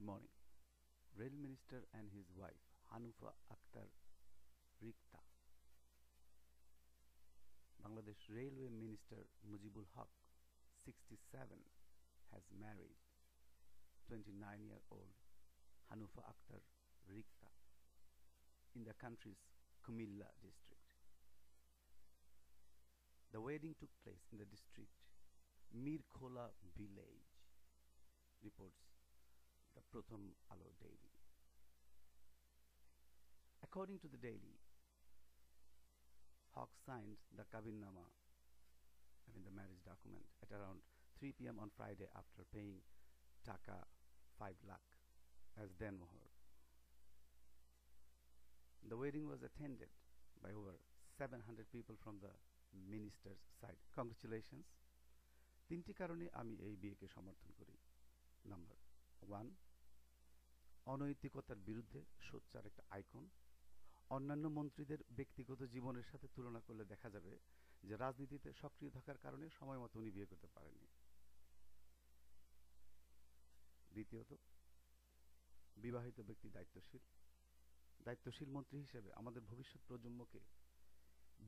Good morning. Rail Minister and his wife, Hanufa Akhtar Rikhta. Bangladesh Railway Minister Mujibul Haq, 67, has married 29-year-old Hanufa Akhtar Rikhta in the country's Kumilla district. The wedding took place in the district Mirkhola village, reports the Prothom Alo Daily. According to the Daily, Haq signed the Kabinnama, the marriage document, at around 3 p.m. on Friday after paying Taka 5 lakh as denmohar. The wedding was attended by over 700 people from the minister's side. Congratulations. তিনটি কারণে আমি এই বিয়েকে সমর্থন করি। Number 1, অনৈতিকতার বিরুদ্ধে সোচ্চার একটা icon. অন্যান্য মন্ত্রীদের ব্যক্তিগত জীবনের সাথে তুলনা করলে দেখা যাবে যে রাজনীতিতে সক্রিয় থাকার কারণে সময় মতো উনি বিয়ে করতে পারেননি। দ্বিতীয়ত, বিবাহিত ব্যক্তি দায়িত্বশীল মন্ত্রী হিসেবে আমাদের ভবিষ্যৎ প্রজন্মকে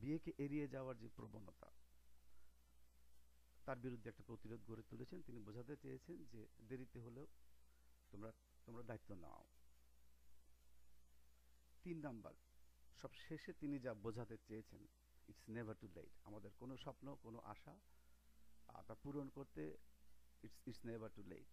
বিয়েকে এড়িয়ে যাওয়ার যে প্রবণতা, তার বিরুদ্ধে একটা প্রতিরোধ গড়ে তুলেছেন। তিনি বোঝাতে চেয়েছেন যে দেরিতে হলেও তোমরা দায়িত্ব নাও। 3 নাম্বার, সব শেষে তিনি যা বোঝাতে চেয়েছেন, ইটস নেভার টু লেট। আমাদের কোনো স্বপ্ন, কোনো আশা তা পূরণ করতে ইটস নেভার টু লেট।